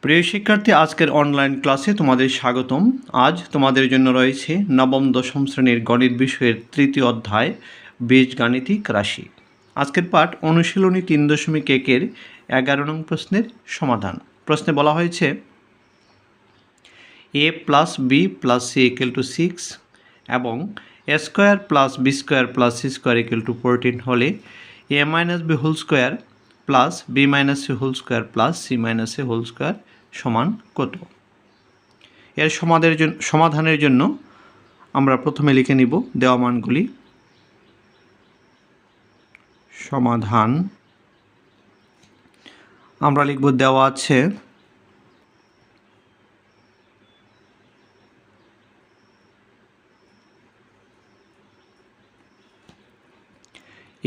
প্রিয় শিক্ষার্থী, আজকের অনলাইন ক্লাসে তোমাদের স্বাগতম। আজ তোমাদের জন্য রয়েছে নবম দশম শ্রেণীর গণিত বিষয়ের তৃতীয় অধ্যায় বীজগাণিতিক রাশি। আজকের পাঠ অনুশীলনী 3.1-এর 11 নং প্রশ্নের সমাধান। প্রশ্নে বলা হয়েছে a plus B plus C equal to 6 এবং a square plus B square plus C square equal to 14 হলে a minus B whole square plus B minus C whole square plus C minus A whole square সমান কত? এর সমাধানের জন্য আমরা প্রথমে লিখে নিব দেওয়া মানগুলি। সমাধান আমরা লিখব, দেওয়া আছে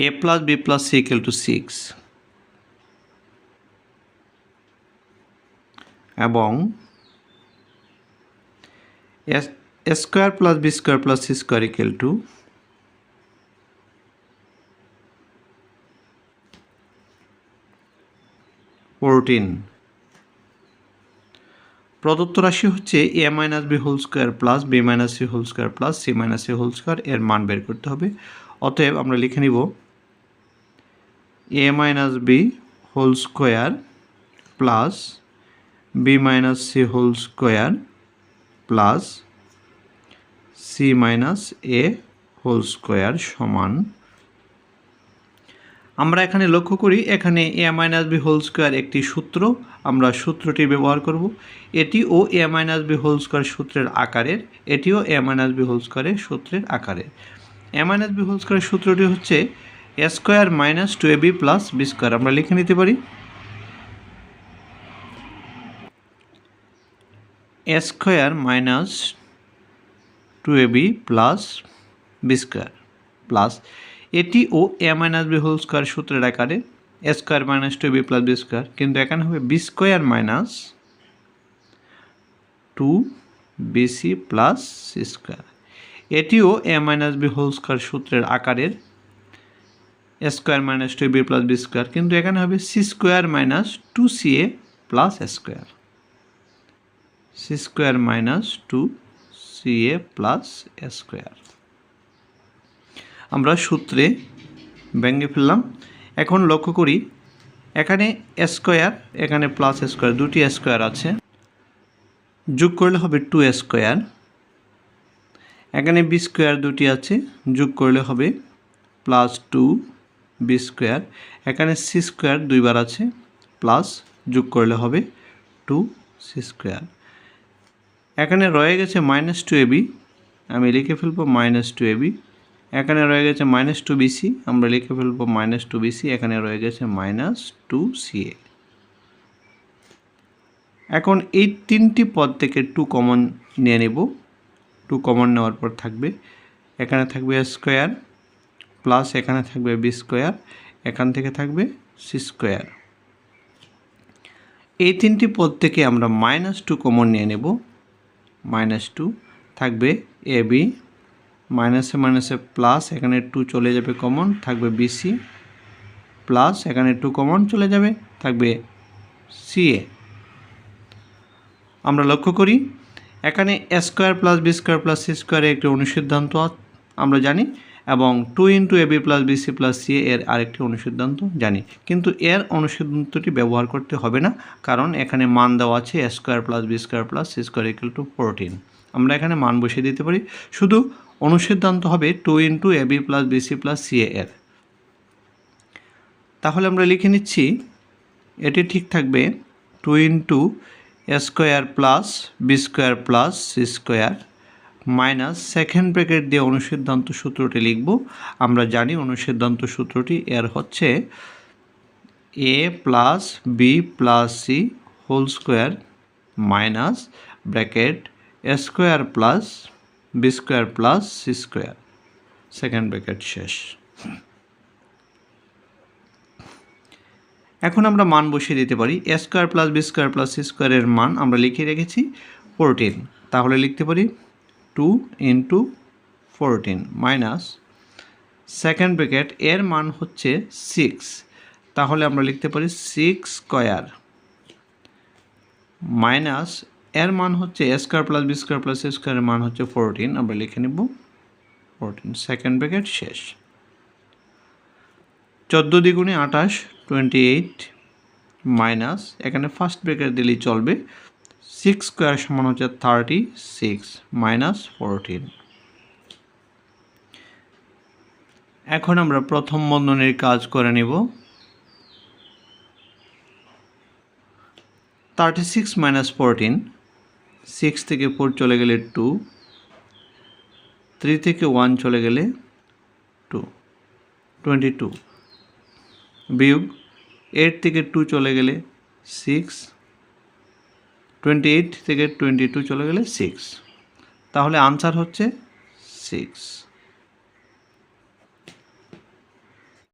a plus B plus C equal to 6 এবং a square plus B square plus C square equal to 14। প্রদত্ত রাশি হচ্ছে a minus B whole square plus B minus C whole square plus C minus A whole square এর মান বের করতে হবে। অতএব আমরা লিখে নিব a minus B whole square plus B minus C whole square plus C minus A whole square সমান, আমরা এখানে লক্ষ্য করি এখানে A minus B whole square একটি সূত্র, আমরা সূত্রটি ব্যবহার করব। এটিও A minus B whole square সূত্রের আকারের, এটিও এ মাইনাস বি হোল স্কোয়ারের সূত্রের আকারের। এ মাইনাস বি হোল স্কোয়ারের সূত্রটি হচ্ছে A square minus 2ab plus B square. আমরা লিখে নিতে পারি A square minus 2ab plus B square plus এটিও A minus B whole square সূত্রের আকারে A square minus 2ab plus B square, কিন্তু এখানে হবে B square minus 2bc plus C square. এটিও A minus B whole square সূত্রের আকারের A square minus 2ab plus B square, কিন্তু এখানে হবে C square minus 2ca plus A square, C square minus 2ca plus A square. আমরা সূত্রে ভেঙে ফেললাম। এখন লক্ষ্য করি এখানে এ স্কোয়ার, এখানে প্লাস এ স্কোয়ার, দুটি স্কোয়ার আছে, যোগ করলে হবে 2a স্কোয়ার। এখানে বি স্কোয়ার দুটি আছে, যোগ করলে হবে প্লাস 2b স্কোয়ার। এখানে সি স্কোয়ার দুইবার আছে, প্লাস যোগ করলে হবে 2c স্কোয়ার। এখানে রয়ে গেছে মাইনাস 2ab, আমি লিখে ফেলবো মাইনাস 2ab। এখানে রয়ে গেছে মাইনাস 2bc, আমরা লিখে ফেলবো মাইনাস 2bc। এখানে রয়ে গেছে মাইনাস 2ca। এখন এই তিনটি পদ থেকে 2 কমন নিয়ে নেব। 2 কমন নেওয়ার পর থাকবে, এখানে থাকবে স্কোয়ার প্লাস এখানে থাকবে বি স্কোয়ার, এখান থেকে থাকবে সি স্কোয়ার। এই তিনটি পদ থেকে আমরা মাইনাস 2 কমন নিয়ে নেব। মাইনাস 2 থাকবে এ বি, মাইনাসে মাইনাসে প্লাস, এখানে 2 চলে যাবে কমন, থাকবে বিসি প্লাস এখানে 2 কমন চলে যাবে, থাকবে সিএ। আমরা লক্ষ্য করি এখানে A square plus B square plus C স্কোয়ারের একটি অনুসিদ্ধান্ত আমরা জানি, এবং 2 into A B plus BC plus C এর আরেকটি অনুসিদ্ধান্ত জানি, কিন্তু এর অনুসিদ্ধান্তটি ব্যবহার করতে হবে না, কারণ এখানে মান দেওয়া আছে A square plus B square plus C square equal to 14। আমরা এখানে মান বসিয়ে দিতে পারি, শুধু অনুসিদ্ধান্ত হবে 2 into A B plus BC plus C এর। তাহলে আমরা লিখে নিচ্ছি এটি ঠিক থাকবে 2 into A square plus B square plus C square minus second bracket দিয়ে অনুসিদ্ধান্ত সূত্রটি লিখব। আমরা জানি অনুসিদ্ধান্ত সূত্রটি এর হচ্ছে A plus B plus C whole square minus bracket A square plus B square plus C square, second bracket শেষ। এখন আমরা মান বসিয়ে দিতে পারি। A square plus B square plus C স্কোয়ারের মান আমরা লিখে রেখেছি 14, তাহলে লিখতে পারি 2 ইন্টু 14 মাইনাস সেকেন্ড ব্র্যাকেট এর মান হচ্ছে 6, তাহলে আমরা লিখতে পারি 6 স্কোয়ার মাইনাস এর মান হচ্ছে A square plus B square plus A স্কোয়ারের মান হচ্ছে 14, আমরা লিখে নেব 14, সেকেন্ড ব্র্যাকেট শেষ। 14 দ্বিগুণে 28, 28 মাইনাস এখানে ফার্স্ট ব্র্যাকেট দিলেই চলবে, 6 স্কোয়ার সমান হচ্ছে 36 মাইনাস 14। এখন আমরা প্রথম বন্ধনীর কাজ করে নিব। 36 মাইনাস 14, 6 থেকে 4 চলে গেলে 2, 3 থেকে 1 চলে গেলে 2, 22 বিয়োগ 8 থেকে 2 চলে গেলে 6, 28 থেকে 22 চলে গেলে 6, তাহলে আনসার হচ্ছে 6।